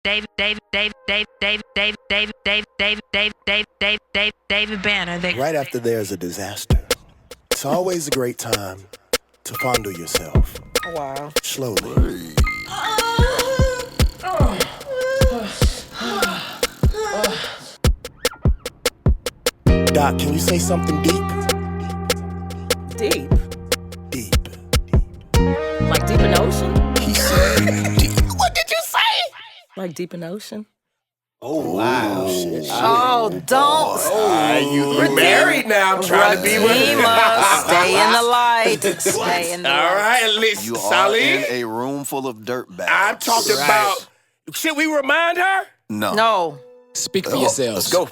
David Banner. Right after there's a disaster, it's always a great time to fondle yourself. Wow. Slowly. Doc, can you say something deep? Deep. Deep. Like deep in the ocean? He said, what did you say? Like deep in the ocean? Oh, wow. Shit. Oh, don't. You married now. I'm trying to be with you. Stay in the light. Stay in the light. All right, listen, You are Sally. in a room full of dirtbags. I'm talking about, should we remind her? No. No. Speak for yourselves. Let's go.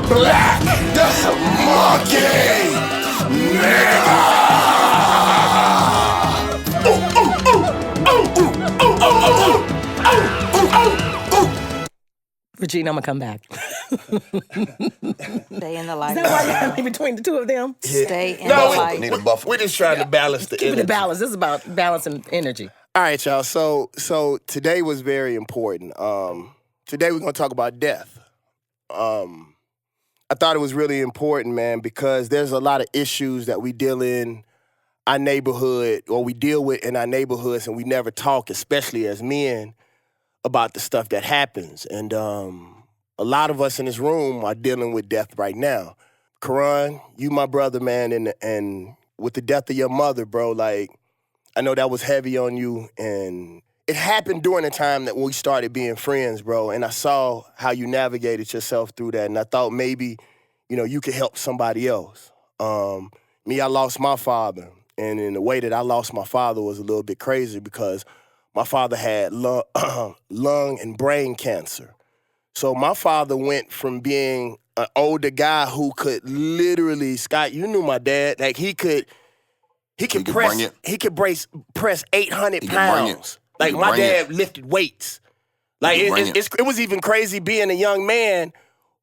Black monkey! Regina, I'm gonna come back. Stay in the light. Is that why you're in between the two of them? Stay in the light. Need a buffer. We're just trying to balance the Keep energy. it balanced. This is about balancing energy. All right, y'all. So today was very important. Today we're gonna talk about death. I thought it was really important, man, because there's a lot of issues that we deal in our neighborhood, or we deal with in our neighborhoods, and we never talk, especially as men, about the stuff that happens. And a lot of us in this room are dealing with death right now. Karon, you my brother, man, and with the death of your mother, bro, like, I know that was heavy on you, and it happened during the time that we started being friends, bro, and I saw how you navigated yourself through that, and I thought maybe, you could help somebody else. Me, I lost my father, and in the way that I lost my father was a little bit crazy because my father had lung and brain cancer. So my father went from being an older guy who could literally, Scott, you knew my dad, like he could press 800 pounds. Like my dad lifted weights. Like it was even crazy being a young man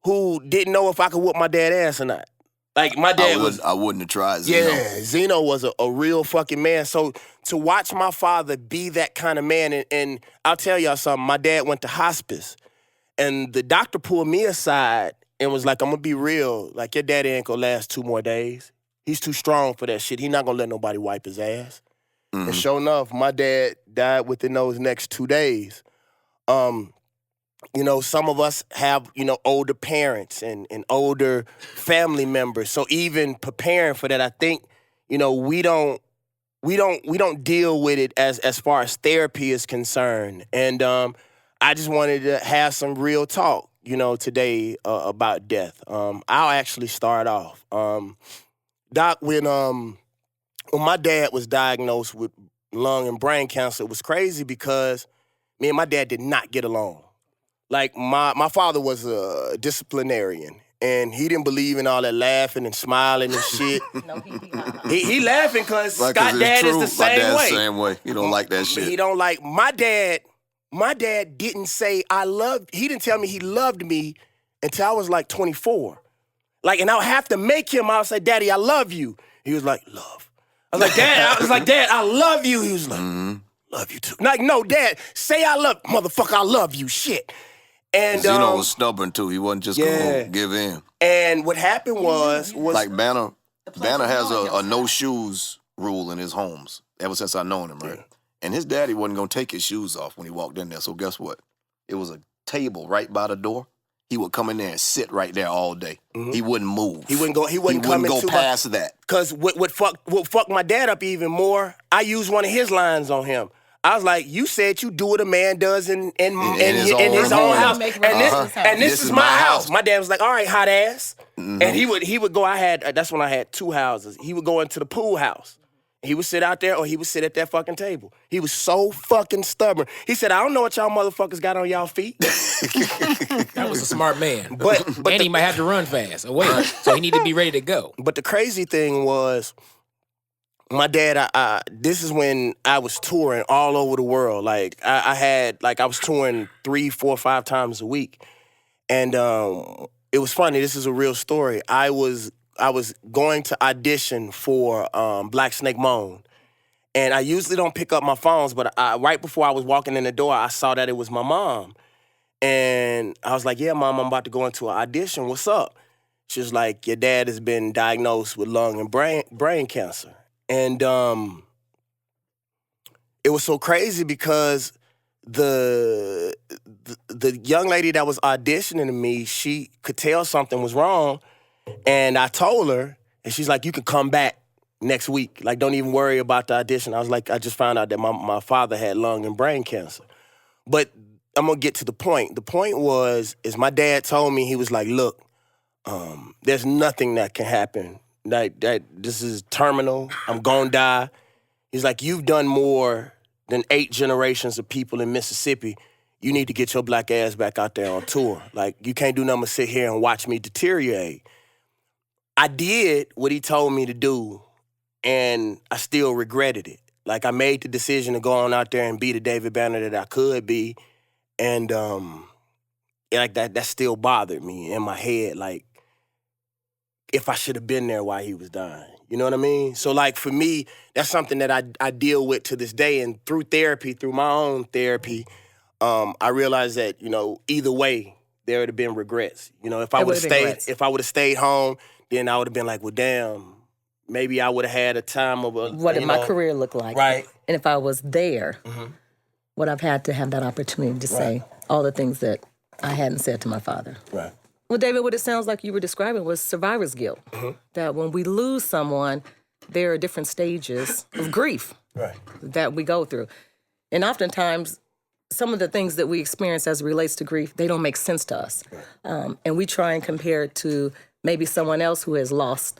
who didn't know if I could whoop my dad ass or not. Like my dad I wouldn't have tried Zeno. Yeah, Zeno was a real fucking man. So to watch my father be that kind of man, and I'll tell y'all something, my dad went to hospice, and the doctor pulled me aside and was like, I'm gonna be real, like your daddy ain't gonna last 2 more days. He's too strong for that shit. He not gonna let nobody wipe his ass. Mm-hmm. And sure enough, my dad died within those next 2 days. Some of us have, older parents and older family members. So even preparing for that, I think, we don't deal with it as far as therapy is concerned. And I just wanted to have some real talk, today about death. I'll actually start off. Doc, when my dad was diagnosed with lung and brain cancer, it was crazy because me and my dad did not get along. Like, my father was a disciplinarian, and he didn't believe in all that laughing and smiling and shit. No, he laughing because Scott dad is the same way. He don't like that shit. He don't like, my dad didn't say he didn't tell me he loved me until I was like 24. Like, and I would have to make him, I would say, Daddy, I love you. He was like, love. I was like, Dad, I love you. He was like, love you too. Like, no, Dad, say I love, motherfucker, I love you, shit. And Zeno was stubborn too. He wasn't just gonna give in. And what happened was like Banner has a no shoes rule in his homes ever since I known him, right? Yeah. And his daddy wasn't gonna take his shoes off when he walked in there. So guess what? It was a table right by the door. He would come in there and sit right there all day. Mm-hmm. He wouldn't move. He wouldn't go past that. Cause what fucked my dad up even more, I used one of his lines on him. I was like, you said you do what a man does in his own house. And this is my house. My dad was like, all right, hot ass. Mm-hmm. And he would go, that's when I had 2 houses. He would go into the pool house. He would sit out there or he would sit at that fucking table. He was so fucking stubborn. He said, I don't know what y'all motherfuckers got on y'all feet. That was a smart man. But and he might have to run fast away. So he needed to be ready to go. But the crazy thing was, my dad, this is when I was touring all over the world. Like, I was touring 3, 4, 5 times a week. And it was funny. This is a real story. I was going to audition for Black Snake Moan. And I usually don't pick up my phones, but right before I was walking in the door, I saw that it was my mom. And I was like, yeah, Mom, I'm about to go into an audition. What's up? She was like, your dad has been diagnosed with lung and brain cancer. And it was so crazy because the young lady that was auditioning to me, she could tell something was wrong. And I told her, and she's like, you can come back next week. Like, don't even worry about the audition. I was like, I just found out that my father had lung and brain cancer. But I'm going to get to the point. The point is my dad told me, he was like, look, there's nothing that can happen. That this is terminal. I'm going to die. He's like, you've done more than 8 generations of people in Mississippi. You need to get your black ass back out there on tour. Like, you can't do nothing but sit here and watch me deteriorate. I did what he told me to do, and I still regretted it. Like, I made the decision to go on out there and be the David Banner that I could be, and like that still bothered me in my head. Like, if I should have been there while he was dying, you know what I mean? So, like, for me, that's something that I deal with to this day, and through therapy, through my own therapy, I realized that, you know, either way, there would have been regrets. You know, if I would have stayed home, then I would have been like, well, damn, maybe I would have had a time of what did my career look like? Right. And if I was there, would I've had to have that opportunity to say all the things that I hadn't said to my father. Right. Well, David, what it sounds like you were describing was survivor's guilt. That when we lose someone, there are different stages of grief that we go through. And oftentimes, some of the things that we experience as it relates to grief, they don't make sense to us. And we try and compare it to maybe someone else who has lost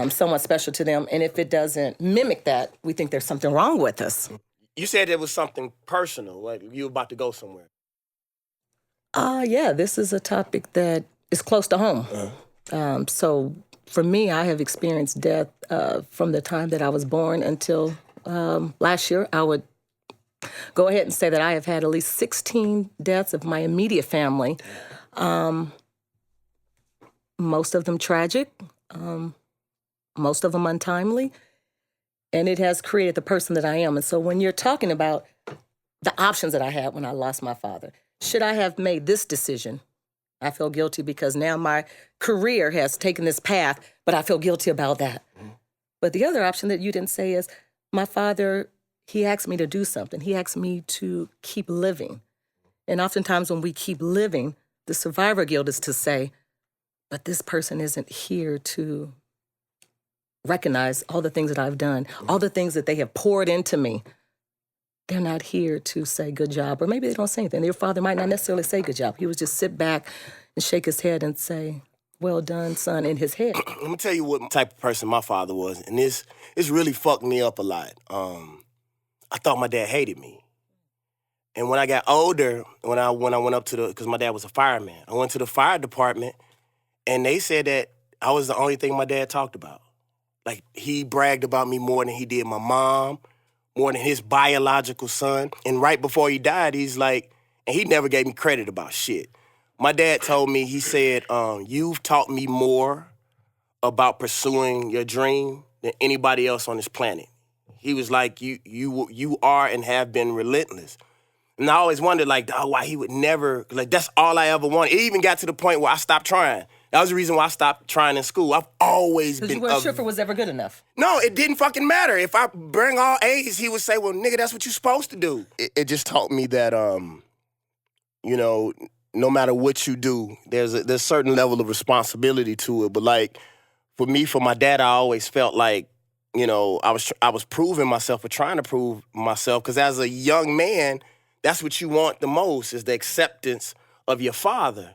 someone special to them. And if it doesn't mimic that, we think there's something wrong with us. You said it was something personal, like you were about to go somewhere. Yeah, this is a topic that is close to home. So for me, I have experienced death from the time that I was born until last year. I would go ahead and say that I have had at least 16 deaths of my immediate family. Most of them tragic, most of them untimely, and it has created the person that I am. And so when you're talking about the options that I had when I lost my father, should I have made this decision? I feel guilty because now my career has taken this path, but I feel guilty about that. But the other option that you didn't say is my father, he asked me to do something. He asked me to keep living. And oftentimes when we keep living, the survivor guilt is to say, but this person isn't here to recognize all the things that I've done, all the things that they have poured into me. They're not here to say good job, or maybe they don't say anything. Their father might not necessarily say good job. He would just sit back and shake his head and say, well done, son, in his head. Let me tell you what type of person my father was, and this really fucked me up a lot. I thought my dad hated me. And when I got older, when I went up to because my dad was a fireman, I went to the fire department, and they said that I was the only thing my dad talked about. Like, he bragged about me more than he did my mom, more than his biological son. And right before he died, he's like, and he never gave me credit about shit. My dad told me, he said, you've taught me more about pursuing your dream than anybody else on this planet. He was like, you are and have been relentless. And I always wondered, like, why he would never, like, that's all I ever wanted. It even got to the point where I stopped trying. That was the reason why I stopped trying in school. I've always been... Because you weren't sure if it was ever good enough. No, it didn't fucking matter. If I bring all A's, he would say, well, nigga, that's what you're supposed to do. It just taught me that, you know, no matter what you do, there's a certain level of responsibility to it. But, like, for me, for my dad, I always felt like, you know, I was proving myself or trying to prove myself. Because as a young man, that's what you want the most, is the acceptance of your father.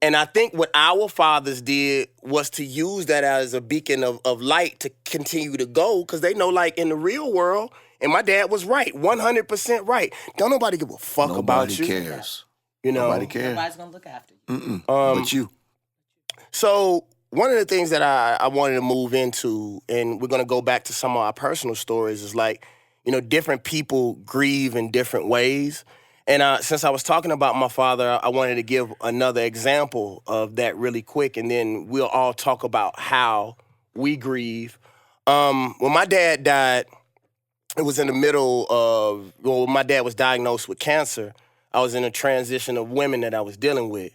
And I think what our fathers did was to use that as a beacon of light to continue to go, because they know, like, in the real world, and my dad was right, 100% right. Don't nobody give a fuck about you. Nobody cares. You know? Nobody cares. Nobody's going to look after you. But you. So one of the things that I wanted to move into, and we're going to go back to some of our personal stories, is like, you know, different people grieve in different ways. And since I was talking about my father, I wanted to give another example of that really quick, and then we'll all talk about how we grieve. When my dad died, it was in the middle of, well, my dad was diagnosed with cancer. I was in a transition of women that I was dealing with.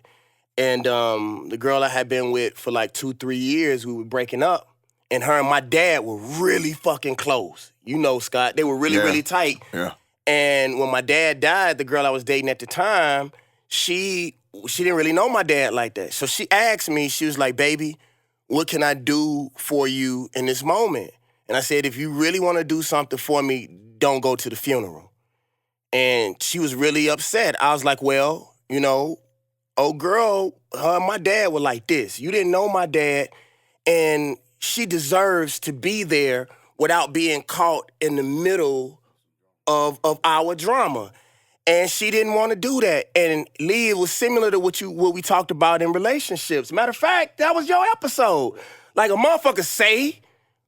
And the girl I had been with for like 2-3 years, we were breaking up. And her and my dad were really fucking close. You know, Scott, they were really tight. Yeah. And when my dad died, the girl I was dating at the time, she didn't really know my dad like that. So she asked me, she was like, baby, what can I do for you in this moment? And I said, if you really want to do something for me, don't go to the funeral. And she was really upset. I was like, well, you know, oh girl, her and my dad were like this. You didn't know my dad, and she deserves to be there without being caught in the middle of our drama. And she didn't want to do that. And Lee, it was similar to what we talked about in relationships. Matter of fact, that was your episode. Like, a motherfucker say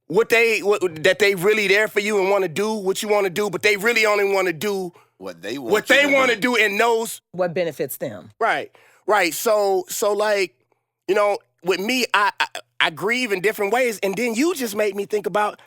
that they really there for you and want to do what you want to do, but they really only want to do what they want to do and knows what benefits them. Right. So like, you know, with me, I grieve in different ways, and then you just made me think about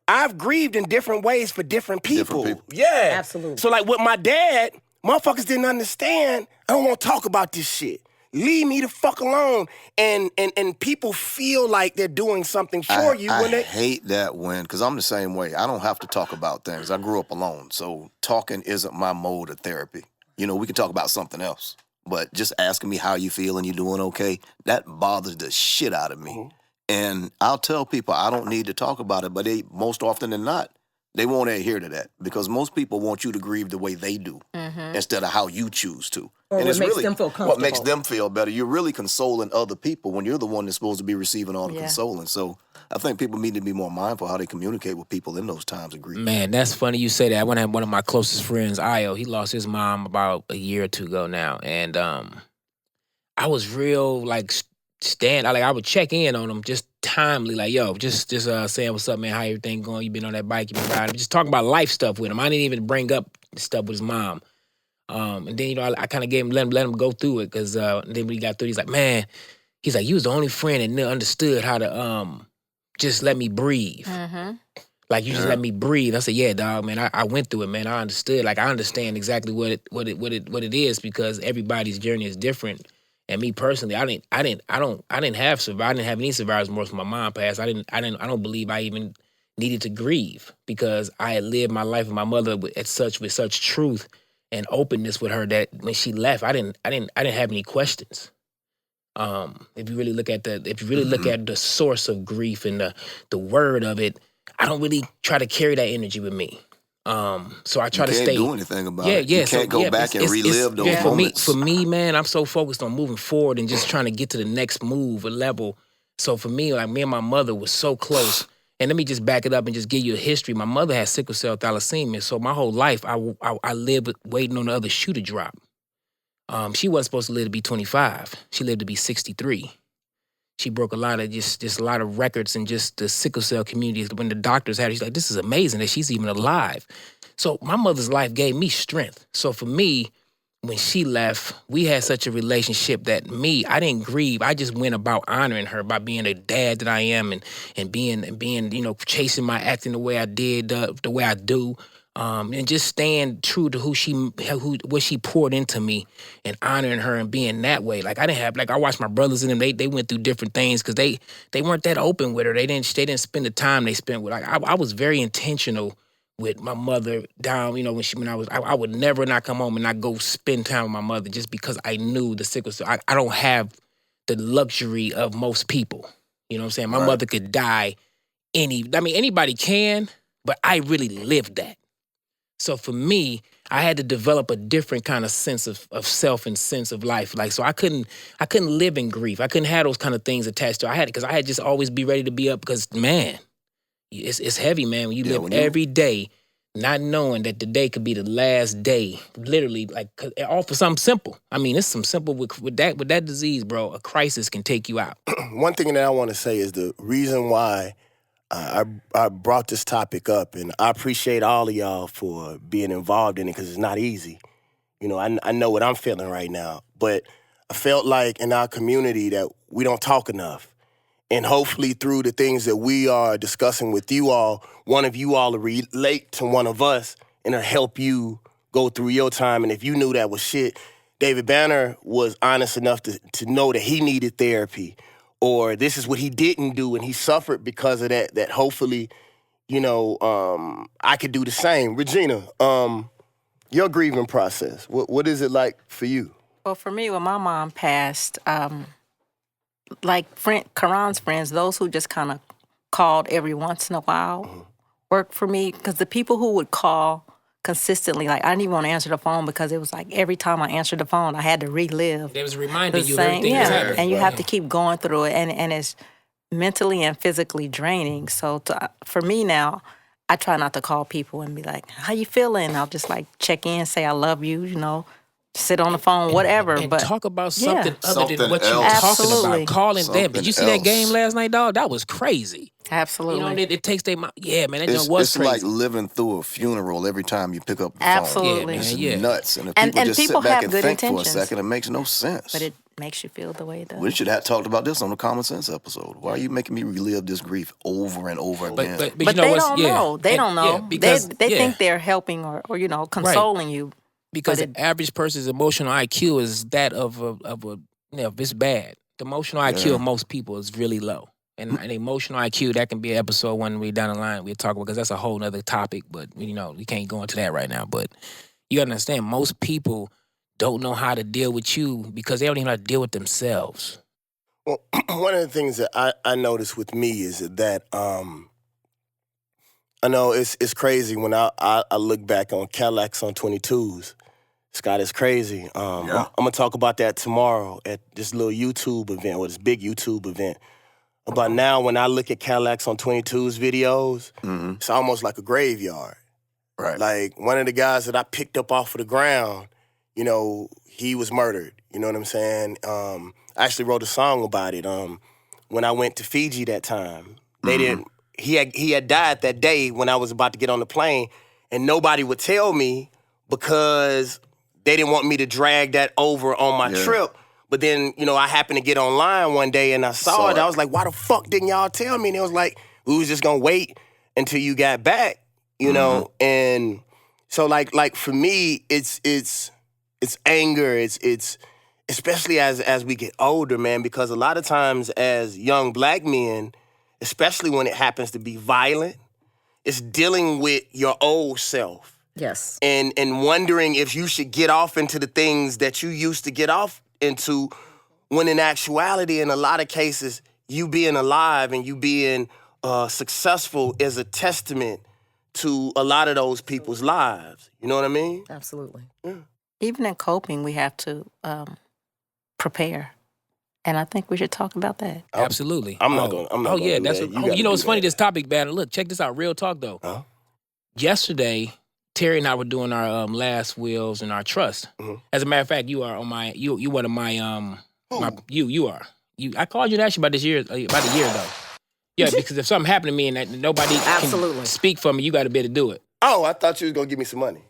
I've grieved in different ways for different people. Yeah. Absolutely. So like with my dad, motherfuckers didn't understand. I don't want to talk about this shit. Leave me the fuck alone. And people feel like they're doing something for you when they... I hate that because I'm the same way. I don't have to talk about things. I grew up alone, so talking isn't my mode of therapy. You know, we can talk about something else, but just asking me how you feel and you doing okay, that bothers the shit out of me. Mm-hmm. And I'll tell people I don't need to talk about it, but they, most often than not, they won't adhere to that because most people want you to grieve the way they do instead of how you choose to. Or and what makes them feel comfortable. What makes them feel better. You're really consoling other people when you're the one that's supposed to be receiving all the consoling. So I think people need to be more mindful how they communicate with people in those times of grief. Man, that's funny you say that. I went to have one of my closest friends, Io. He lost his mom about a year or two ago now. And I was real, like, I would check in on him just timely, like, yo, just saying what's up, man, how everything going? You been on that bike, you been riding? Just talking about life stuff with him. I didn't even bring up stuff with his mom. And then, you know, I kind of let him go through it because then when he got through, he's like, man, you was the only friend that understood how to just let me breathe. Like, you just let me breathe. I said, yeah, dog, man, I went through it, man. I understood. Like, I understand exactly what it is because everybody's journey is different. And me personally, I didn't have any survivors remorse when my mom passed. I don't believe I even needed to grieve because I had lived my life with my mother with such truth and openness with her that when she left, I didn't have any questions. If you really look at the source of grief and the word of it, I don't really try to carry that energy with me. So I try to stay. You can't do anything about it. You can't go back and relive those moments. For me, man, I'm so focused on moving forward and just trying to get to the next move or level. So for me, like, me and my mother was so close. And let me just back it up and just give you a history. My mother had sickle cell thalassemia, so my whole life I lived waiting on the other shoe to drop. She wasn't supposed to live to be 25. She lived to be 63. She broke a lot of just a lot of records in just the sickle cell community. When the doctors had her, she's like, this is amazing that she's even alive. So my mother's life gave me strength. So for me, when she left, we had such a relationship that I didn't grieve. I just went about honoring her by being a dad that I am and being, you know, chasing my acting the way I did, the way I do. And just staying true to what she poured into me and honoring her and being that way. Like, I watched my brothers and them, they went through different things because they weren't that open with her. They didn't spend the time they spent with her. Like, I was very intentional with my mother down, you know, I would never not come home and not go spend time with my mother just because I knew the sickle cell. I don't have the luxury of most people. You know what I'm saying? My mother could die anybody can, but I really lived that. So for me, I had to develop a different kind of sense of self and sense of life. Like, so I couldn't live in grief. I couldn't have those kind of things attached to it. I had just always be ready to be up because, man, it's heavy, man. When you live every day not knowing that the day could be the last day, literally, like, all for something simple. I mean, it's some simple with that disease, bro. A crisis can take you out. One thing that I want to say is the reason why I brought this topic up, and I appreciate all of y'all for being involved in it because it's not easy. You know, I know what I'm feeling right now. But I felt like in our community that we don't talk enough. And hopefully through the things that we are discussing with you all, one of you all will relate to one of us and it'll help you go through your time. And if you knew that was shit, David Banner was honest enough to know that he needed therapy, or this is what he didn't do and he suffered because of that hopefully, you know, I could do the same. Regina, your grieving process, what is it like for you? Well, for me, when my mom passed, like Karon's friends, those who just kind of called every once in a while, worked for me, because the people who would call consistently, like I didn't even want to answer the phone because it was like every time I answered the phone, I had to relive. There was a reminder the you of same, everything that's happening. and you have to keep going through it, and it's mentally and physically draining. So for me now, I try not to call people and be like, "How you feeling?" I'll just like check in, say I love you, you know, sit on the phone, whatever. And but talk about something other than Something what you're else. talking Absolutely. about. Calling them. Something Did you see that else. game last night, dog? That was crazy. absolutely, You know, it takes their mind. Yeah, man, that It's, joint was it's crazy. like living through a funeral every time you pick up the phone. Absolutely. Yeah, It's man, yeah. nuts. And if And- people and just people sit back have and good think intentions. for a second, it makes no sense. but it makes you feel the way it does. We should have talked about this on the Common Sense episode. Why are you making me relive this grief over and over again? But But you know they what's, don't yeah. know. They And- don't know. yeah, because, they yeah, think they're helping or you know consoling you. because but the average person's emotional IQ is that of a you know, it's bad. The emotional IQ of most people is really low. And an emotional IQ, that can be an episode when we down the line we'll talk about, because that's a whole nother topic. But you know, we can't go into that right now. But you gotta understand, most people don't know how to deal with you because they don't even know how to deal with themselves. Well, one of the things that I noticed with me is that I know it's crazy when I look back on Cadillacs on 22s. Scott, it's crazy. I'm gonna talk about that tomorrow at this little YouTube event, or this big YouTube event. But now when I look at Cadillacs on 22s videos, it's almost like a graveyard. right. Like one of the guys that I picked up off of the ground, you know, he was murdered. You know what I'm saying? I actually wrote a song about it. When I went to Fiji that time, they didn't. He had died that day when I was about to get on the plane, and nobody would tell me because they didn't want me to drag that over on my trip. But then, you know, I happened to get online one day and I saw it. I was like, why the fuck didn't y'all tell me? And it was like, we was just gonna wait until you got back, you know? And so like for me, it's anger. It's especially as we get older, man, because a lot of times as young black men, especially when it happens to be violent, it's dealing with your old self. Yes. And wondering if you should get off into the things that you used to get off into, when in actuality, in a lot of cases, you being alive and you being successful is a testament to a lot of those people's lives. You know what I mean? Absolutely. Even in coping, we have to prepare, and I think we should talk about that. Absolutely. I'm not gonna yeah, do that's that. what, You you know gotta it's do funny, that. this topic, Banner. Look, check this out. Real talk though. Huh? Yesterday, Terry and I were doing our last wills and our trust. As a matter of fact, you are on my you one of my you are. I called you to ask you about this year about a year ago. Yeah, because if something happened to me and that nobody Absolutely. can speak for me, you got to be able to do it. Oh, I thought you was gonna give me some money.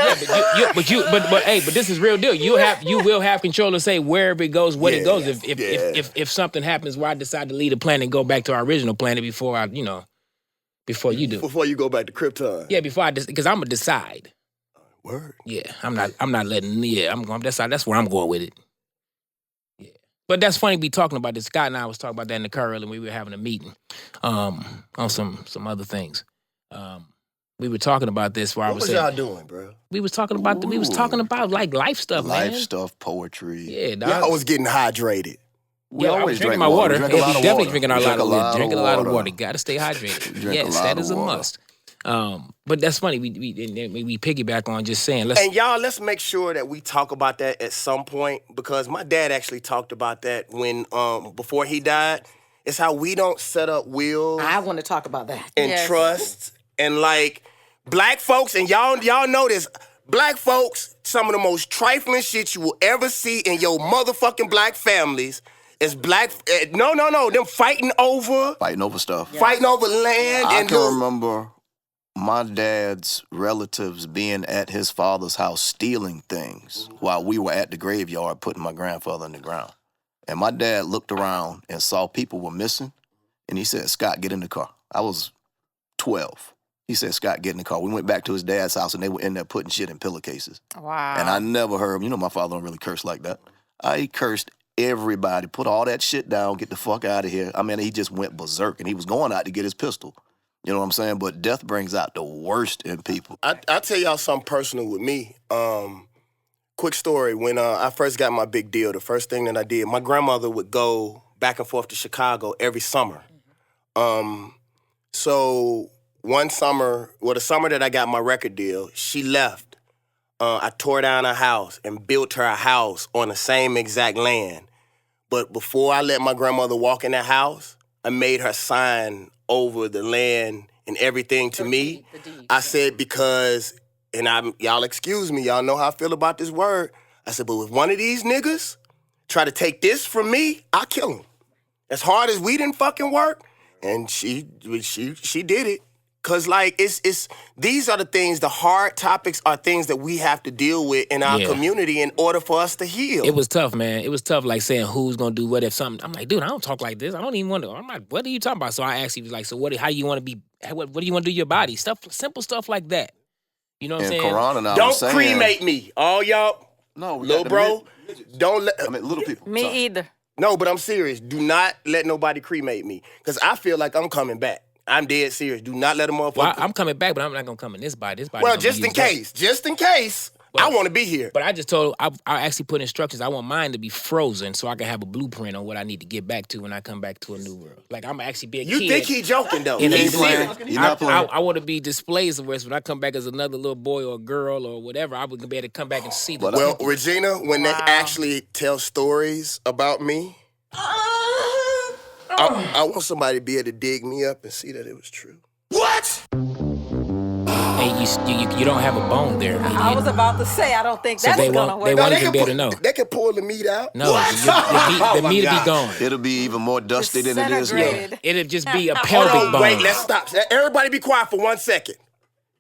Yeah, but this is real deal. You will have control to say wherever it goes, what it goes. If something happens where I decide to leave the planet and go back to our original planet before you do. Before you go back to Krypton. Yeah, because I'm gonna decide. Word. Yeah, I'm not letting. Yeah, I'm going. That's where I'm going with it. Yeah, but that's funny. We talking about this. Scott and I was talking about that in the car earlier. We were having a meeting, on some other things. We were talking about this. Where I What was was saying, y'all doing, bro? we was talking about like life stuff, Life man. stuff, poetry. Yeah, dog. Y'all was getting hydrated. We Yeah, I was always drinking drink my water. We drink Yeah, a lot we of definitely water. drinking We a lot of water. Drinking a lot of water. water. Got to stay hydrated. We drink a Yes, lot that of is a water. must. But that's funny. We piggyback on just saying. Let's. And y'all, let's make sure that we talk about that at some point, because my dad actually talked about that when before he died. It's how we don't set up wills I want to talk about that. and Yes. trusts, and like black folks, and y'all know this. Black folks, some of the most trifling shit you will ever see in your motherfucking black families is black. Them fighting over Fighting over stuff. fighting over land I and can remember my dad's relatives being at his father's house stealing things while we were at the graveyard putting my grandfather in the ground. And my dad looked around and saw people were missing, and he said, Scott, get in the car. I was 12. He said, Scott, get in the car. We went back to his dad's house, and they were in there putting shit in pillowcases. Wow. And I never heard, my father don't really curse like that. I cursed everybody, put all that shit down, get the fuck out of here. I mean, he just went berserk, and he was going out to get his pistol. You know what I'm saying? But death brings out the worst in people. I'll tell y'all something personal with me. Quick story. When I first got my big deal, the first thing that I did, my grandmother would go back and forth to Chicago every summer. So one summer, the summer that I got my record deal, she left. I tore down her house and built her a house on the same exact land. But before I let my grandmother walk in that house, I made her sign over the land and everything to me. I said, because, and y'all excuse me, y'all know how I feel about this word. I said, but if one of these niggas try to take this from me, I'll kill him. As hard as we didn't fucking work, and she did it. Cause like it's these are the things, the hard topics are things that we have to deal with in our community in order for us to heal. It was tough, man. It was tough, like saying who's gonna do what if something. I'm like, dude, I don't talk like this. I don't even want to. I'm like, what are you talking about? So I asked him, like, so how do you want to be? What do you want to do to your body? Simple stuff like that. You know what I'm saying? Karon and I don't was saying, cremate me, all y'all. No, little bro, don't let. Little people. Me Sorry. either. No, but I'm serious. Do not let nobody cremate me, cause I feel like I'm coming back. I'm dead serious. Do not let a motherfucker. Well, I'm coming back, but I'm not gonna come in this body. This body. Well, just in case, Well, I want to be here. But I just told I actually put instructions. I want mine to be frozen so I can have a blueprint on what I need to get back to when I come back to a new world. Like I'm actually be a kid. You think he joking though? In a He's new serious. world. You're not playing. I want to be displayed somewhere. So when I come back as another little boy or girl or whatever, I would be able to come back and see the. Well, Regina, when they actually tell stories about me, I want somebody to be able to dig me up and see that it was true. What? And you don't have a bone there. I was about to say, I don't think that's gonna work. They won't even be able to know. They can pull the meat out. No, the meat will be gone. It'll be even more dusty than it is now. Disintegrated. It'll just be a Hold pelvic on, bone. wait, let's stop. Everybody be quiet for 1 second.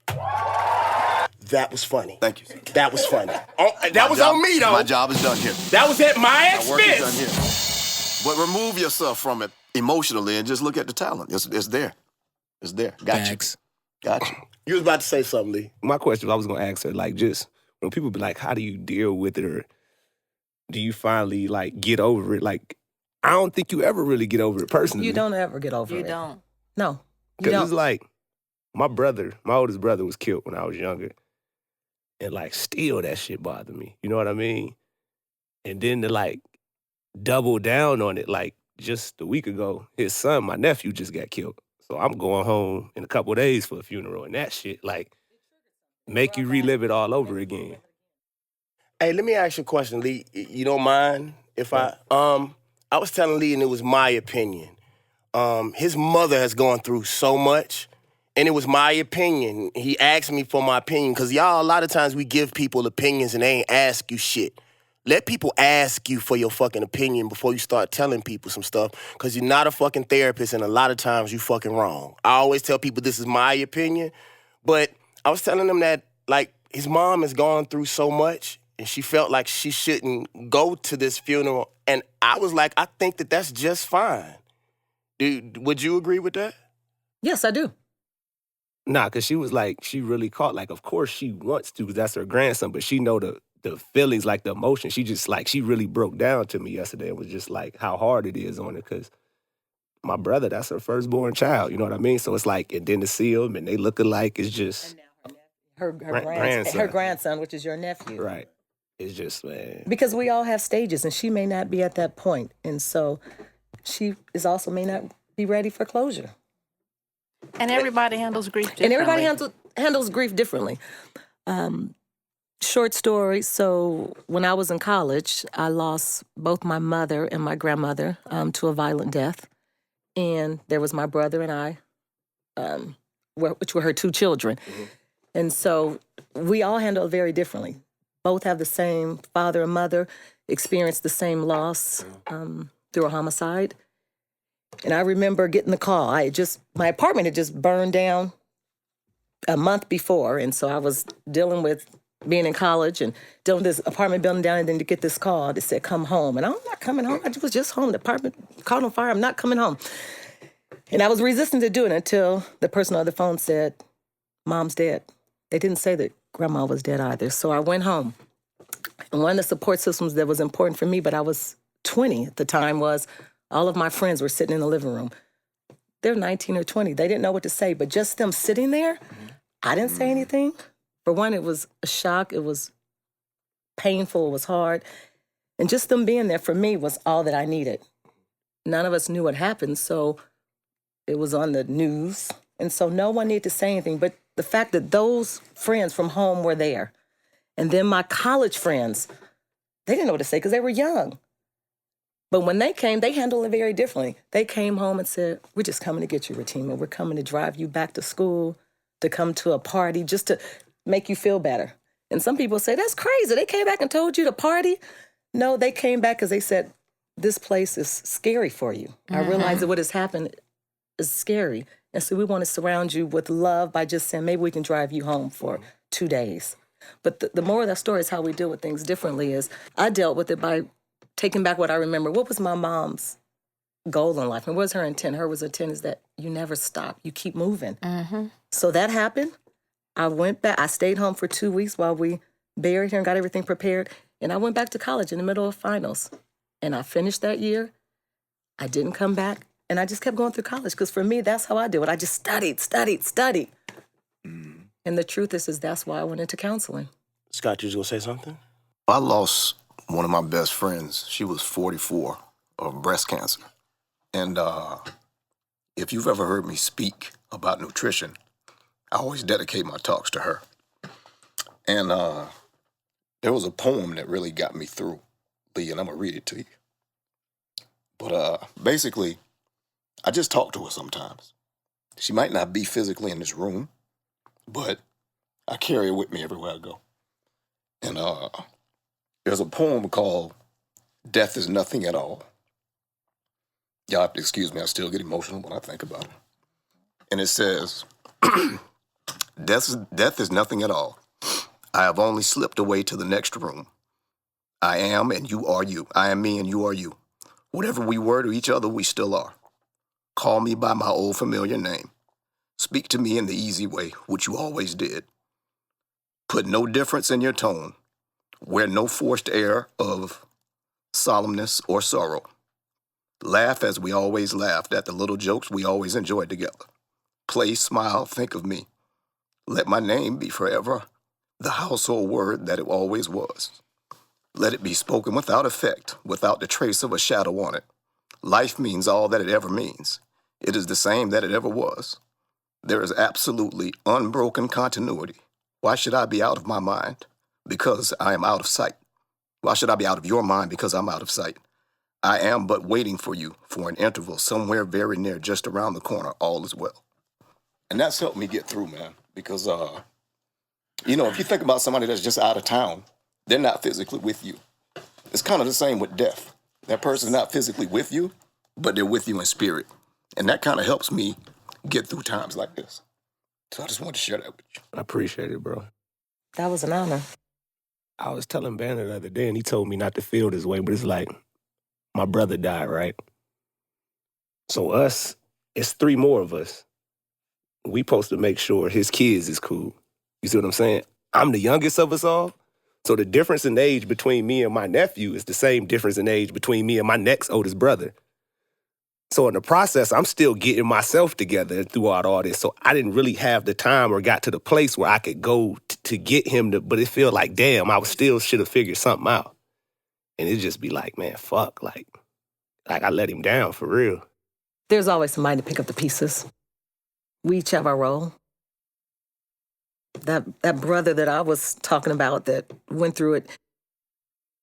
That was funny. Thank you. That was funny. That was on me, though. My job is done here. That was at my My work is done expense. here. But remove yourself from it emotionally and just look at the talent. It's there. It's there. Got you. You was about to say something, Lee. My question, I was going to ask her, like, just when people be like, how do you deal with it, or do you finally, like, get over it? Like, I don't think you ever really get over it personally. You don't ever get over it. You don't. No, you Because don't. it's like, my oldest brother was killed when I was younger. And, like, still that shit bothered me. You know what I mean? And then to, like, double down on it, like, just a week ago, his son, my nephew, just got killed. So I'm going home in a couple of days for a funeral, and that shit, like, make you relive it all over again. Hey, let me ask you a question, Lee. You don't mind if I was telling Lee, and it was my opinion. His mother has gone through so much, and it was my opinion. He asked me for my opinion, because y'all, a lot of times we give people opinions and they ain't ask you shit. Let people ask you for your fucking opinion before you start telling people some stuff, because you're not a fucking therapist, and a lot of times you fucking wrong. I always tell people this is my opinion, but I was telling him that, like, his mom has gone through so much, and she felt like she shouldn't go to this funeral, and I was like, I think that that's just fine. Would you agree with that? Yes, I do. Nah, because she was like, she really caught, like, of course she wants to, because that's her grandson, but she know the feelings, like the emotion. She just, like, she really broke down to me yesterday and was just like how hard it is on her, because my brother, that's her firstborn child, you know what I mean? So it's like, and then to see them and they look alike, it's just Her grandson, which is your nephew. right. It's just, man. Because we all have stages, and she may not be at that point, and so she is also may not be ready for closure. And everybody handles grief differently. And everybody handles grief differently. Short story. So when I was in college, I lost both my mother and my grandmother to a violent death. And there was my brother and I, which were her two children. Mm-hmm. And so we all handle it very differently. Both have the same father and mother, experienced the same loss through a homicide. And I remember getting the call. My apartment had just burned down a month before. And so I was dealing with being in college and dealing with this apartment building down, and then to get this call that said, come home. And I'm not coming home. I was just home. The apartment caught on fire. I'm not coming home. And I was resistant to doing it until the person on the phone said, Mom's dead. They didn't say that Grandma was dead either. So I went home. And one of the support systems that was important for me, but I was 20 at the time, was all of my friends were sitting in the living room. They're 19 or 20. They didn't know what to say, but just them sitting there, I didn't say anything. For one, it was a shock. It was painful. It was hard. And just them being there for me was all that I needed. None of us knew what happened, so it was on the news. And so no one needed to say anything. But the fact that those friends from home were there, and then my college friends, they didn't know what to say because they were young. But when they came, they handled it very differently. They came home and said, we're just coming to get you, Ratima. We're coming to drive you back to school, to come to a party, just to make you feel better. And some people say, that's crazy. They came back and told you to party? No, they came back because they said, this place is scary for you. I realize that what has happened is scary. And so we want to surround you with love by just saying, maybe we can drive you home for 2 days. But the moral of that story is how we deal with things differently is I dealt with it by taking back what I remember. What was my mom's goal in life? And what was her intent? Her intent is that you never stop. You keep moving. So that happened. I went back. I stayed home for 2 weeks while we buried her and got everything prepared. And I went back to college in the middle of finals. And I finished that year. I didn't come back. And I just kept going through college because for me, that's how I do it. I just studied. And the truth is that's why I went into counseling. Scott, you was going to say something? I lost one of my best friends. She was 44 of breast cancer. And if you've ever heard me speak about nutrition, I always dedicate my talks to her. And there was a poem that really got me through, Lee, and I'm going to read it to you. But basically, I just talk to her sometimes. She might not be physically in this room, but I carry her with me everywhere I go. And there's a poem called Death is Nothing at All. Y'all have to excuse me, I still get emotional when I think about it. And it says, Death is nothing at all. I have only slipped away to the next room. I am and you are you. I am me and you are you. Whatever we were to each other, we still are. Call me by my old familiar name. Speak to me in the easy way, which you always did. Put no difference in your tone. Wear no forced air of solemnness or sorrow. Laugh as we always laughed at the little jokes we always enjoyed together. Play, smile, think of me. Let my name be forever the household word that it always was. Let it be spoken without effect, without the trace of a shadow on it. Life means all that it ever means. It is the same that it ever was. There is absolutely unbroken continuity. Why should I be out of my mind? Because I am out of sight. Why should I be out of your mind? Because I'm out of sight. I am but waiting for you for an interval somewhere very near, just around the corner. All is well. And that's helped me get through, man. Because, if you think about somebody that's just out of town, they're not physically with you. It's kind of the same with death. That person's not physically with you, but they're with you in spirit. And that kind of helps me get through times like this. So I just wanted to share that with you. I appreciate it, bro. That was an honor. I was telling Banner the other day, and he told me not to feel this way, but it's like, my brother died, right? So it's 3 more of us. We supposed to make sure his kids is cool. You see what I'm saying? I'm the youngest of us all. So the difference in age between me and my nephew is the same difference in age between me and my next oldest brother. So in the process, I'm still getting myself together throughout all this. So I didn't really have the time or got to the place where I could go to get him to, but it felt like, damn, I still should have figured something out. And it'd just be like, man, fuck, like I let him down for real. There's always somebody to pick up the pieces. We each have our role. That brother that I was talking about that went through it,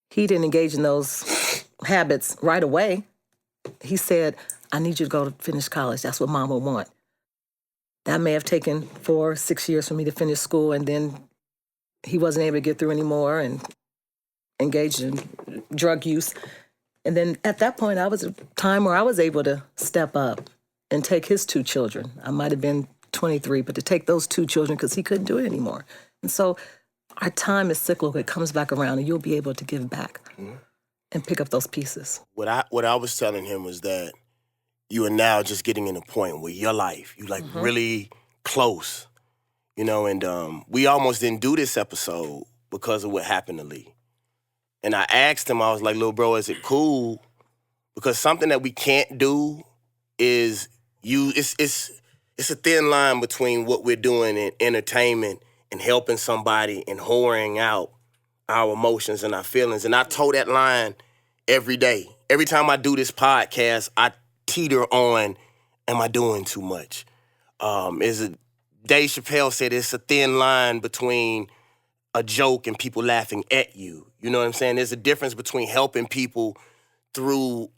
he didn't engage in those habits right away. He said, I need you to go to finish college. That's what Mom would want. That may have taken 4 or 6 years for me to finish school, and then he wasn't able to get through anymore and engaged in drug use. And then at that point, I was at a time where I was able to step up and take his 2 children. I might have been 23, but to take those 2 children because he couldn't do it anymore. And so our time is cyclical. It comes back around, and you'll be able to give back and pick up those pieces. What I was telling him was that you are now just getting in a point where your life, you like really close, you know, and we almost didn't do this episode because of what happened to Lee. And I asked him, I was like, little bro, is it cool? Because something that we can't do is it's a thin line between what we're doing in entertainment and helping somebody and whoring out our emotions and our feelings. And I toe that line every day. Every time I do this podcast, I teeter on, am I doing too much? Dave Chappelle said it's a thin line between a joke and people laughing at you. You know what I'm saying? There's a difference between helping people through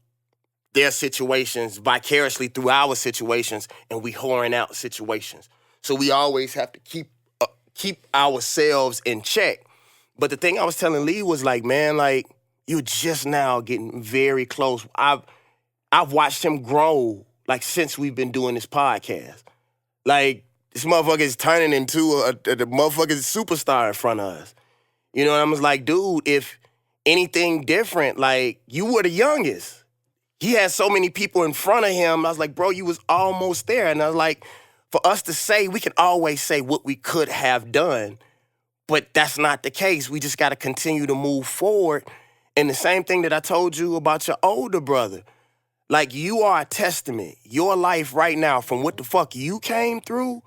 their situations, vicariously through our situations, and we whoring out situations. So we always have to keep ourselves in check. But the thing I was telling Lee was like, man, like, you're just now getting very close. I've watched him grow, like, since we've been doing this podcast. Like, this motherfucker is turning into the motherfucking superstar in front of us. You know, and I was like, dude, if anything different, like, you were the youngest. He had so many people in front of him. I was like, bro, you was almost there. And I was like, for us to say, we can always say what we could have done, but that's not the case. We just got to continue to move forward. And the same thing that I told you about your older brother. Like, you are a testament. Your life right now, from what the fuck you came through,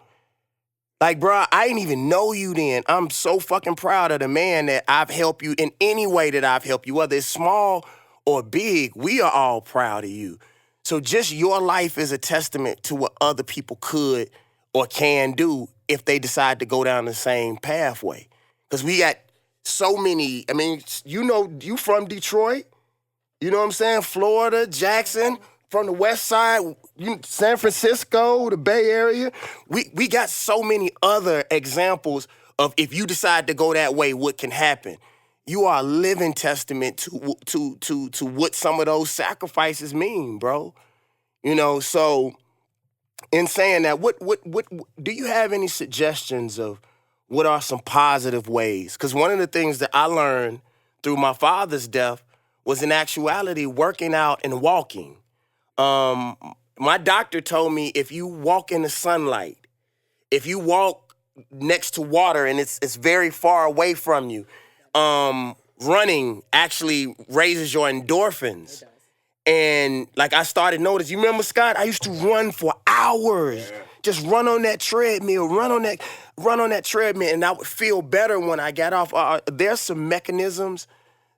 like, bro, I didn't even know you then. I'm so fucking proud of the man that I've helped you in any way that I've helped you, whether it's small or big. We are all proud of you. So just your life is a testament to what other people could or can do if they decide to go down the same pathway. Because we got so many, I mean, you know, you from Detroit, you know what I'm saying? Florida, Jackson, from the west side, San Francisco, the Bay Area. We got so many other examples of if you decide to go that way, what can happen. You are a living testament to what some of those sacrifices mean, bro. You know, so in saying that, what do you have any suggestions of what are some positive ways? Because one of the things that I learned through my father's death was in actuality working out and walking. My doctor told me if you walk in the sunlight, if you walk next to water and it's very far away from you, running actually raises your endorphins. And like I started noticing, you remember, Scott? I used to run for hours. Just run on that treadmill, run on that treadmill, and I would feel better when I got off. There's some mechanisms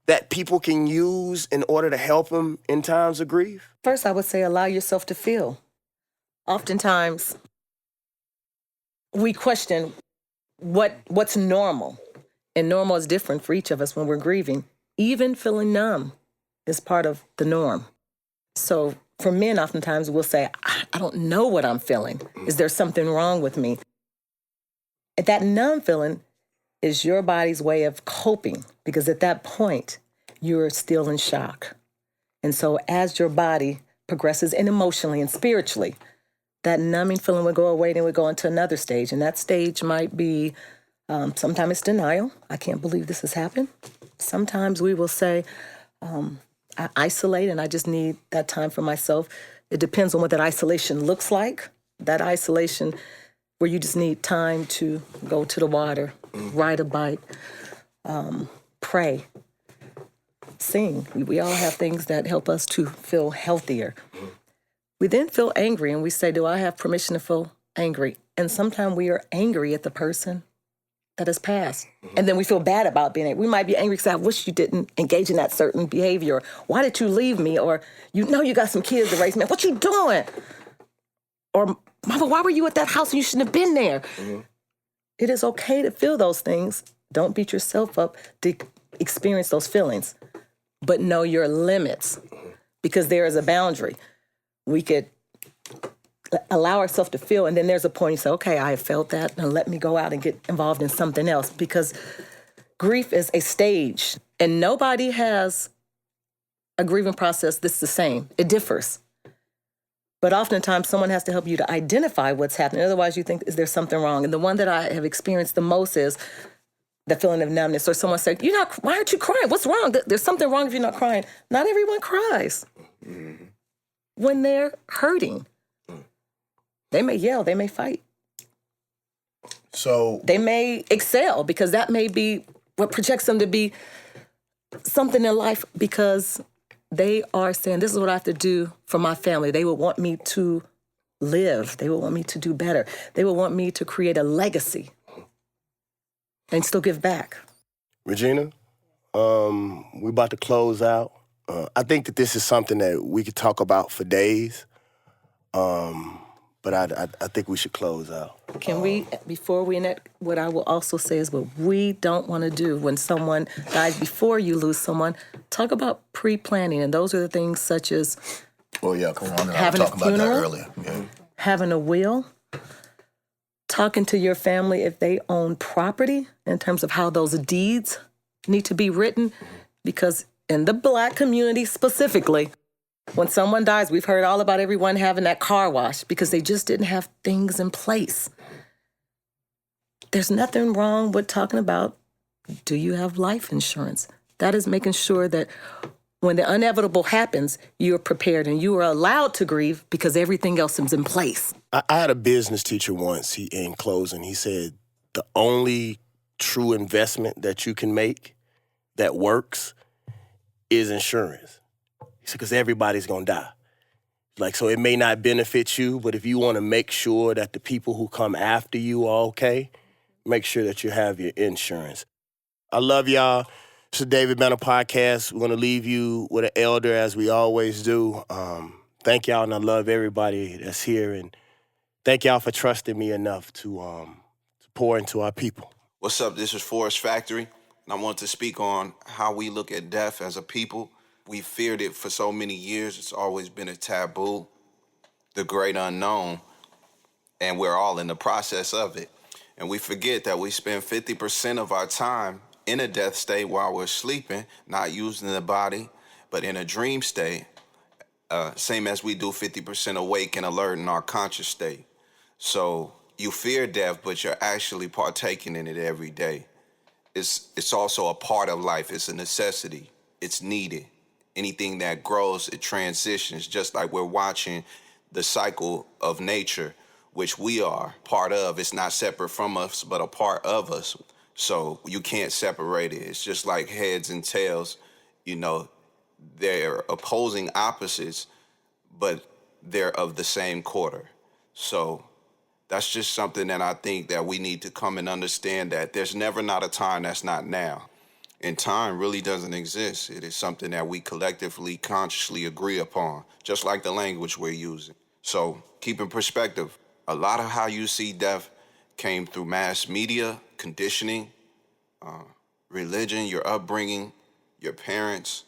that people can use in order to help them in times of grief? First, I would say allow yourself to feel. Oftentimes, we question what's normal. And normal is different for each of us when we're grieving. Even feeling numb is part of the norm. So for men, oftentimes we'll say, I don't know what I'm feeling. Is there something wrong with me? That numb feeling is your body's way of coping, because at that point, you're still in shock. And so as your body progresses, and emotionally and spiritually, that numbing feeling will go away, and it would go into another stage. And that stage might be, sometimes it's denial. I can't believe this has happened. Sometimes we will say, I isolate and I just need that time for myself. It depends on what that isolation looks like. That isolation where you just need time to go to the water, ride a bike, pray, sing. We all have things that help us to feel healthier. We then feel angry and we say, do I have permission to feel angry? And sometimes we are angry at the person that has passed. And then we feel bad about being angry. We might be angry because I wish you didn't engage in that certain behavior. Why did you leave me? Or you know you got some kids to raise, man. What you doing? Or, Mama, why were you at that house and you shouldn't have been there? It is okay to feel those things. Don't beat yourself up to experience those feelings. But know your limits, because there is a boundary. We could allow ourselves to feel, and then there's a point you say, okay, I have felt that, and let me go out and get involved in something else, because grief is a stage, and nobody has a grieving process that's the same. It differs. But oftentimes someone has to help you to identify what's happening. Otherwise you think, is there something wrong? And the one that I have experienced the most is the feeling of numbness, or someone saying, why aren't you crying? What's wrong? There's something wrong if you're not crying. Not everyone cries when they're hurting. They may yell, they may fight. So they may excel because that may be what projects them to be something in life, because they are saying, this is what I have to do for my family. They will want me to live. They will want me to do better. They will want me to create a legacy and still give back. Regina, we're about to close out. I think that this is something that we could talk about for days, but I think we should close out. Can we, before we end, what I will also say is what we don't want to do when someone dies, before you lose someone, talk about pre-planning. And those are the things such as Karon, I was having a talking about that funeral, earlier. Yeah. having a will, talking to your family if they own property in terms of how those deeds need to be written. Because in the Black community specifically, when someone dies, we've heard all about everyone having that car wash because they just didn't have things in place. There's nothing wrong with talking about, do you have life insurance? That is making sure that when the inevitable happens, you're prepared and you are allowed to grieve because everything else is in place. I had a business teacher once, in closing, he said, the only true investment that you can make that works is insurance. He said, because everybody's going to die. Like, so it may not benefit you, but if you want to make sure that the people who come after you are okay, make sure that you have your insurance. I love y'all. It's the David Banner Podcast. We're going to leave you with an elder as we always do. Thank y'all, and I love everybody that's here. And thank y'all for trusting me enough to pour into our people. What's up? This is Forest Factory, and I want to speak on how we look at death as a people. We feared it for so many years. It's always been a taboo, the great unknown, and we're all in the process of it. And we forget that we spend 50% of our time in a death state while we're sleeping, not using the body, but in a dream state, same as we do 50% awake and alert in our conscious state. So you fear death, but you're actually partaking in it every day. It's also a part of life. It's a necessity. It's needed. Anything that grows, it transitions, just like we're watching the cycle of nature, which we are part of. It's not separate from us, but a part of us. So you can't separate it. It's just like heads and tails. They're opposing opposites, but they're of the same quarter. So that's just something that I think that we need to come and understand, that there's never not a time that's not now. And time really doesn't exist. It is something that we collectively, consciously agree upon, just like the language we're using. So keep in perspective, a lot of how you see death came through mass media, conditioning, religion, your upbringing, your parents.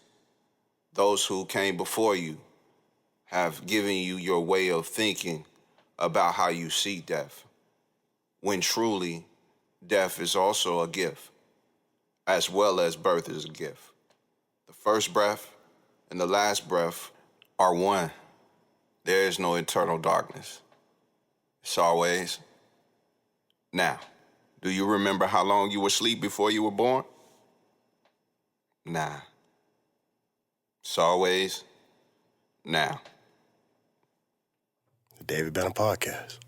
Those who came before you have given you your way of thinking about how you see death, when truly death is also a gift, as well as birth is a gift. The first breath and the last breath are one. There is no eternal darkness. It's always now. Do you remember how long you were asleep before you were born? Nah. It's always now. The David Banner Podcast.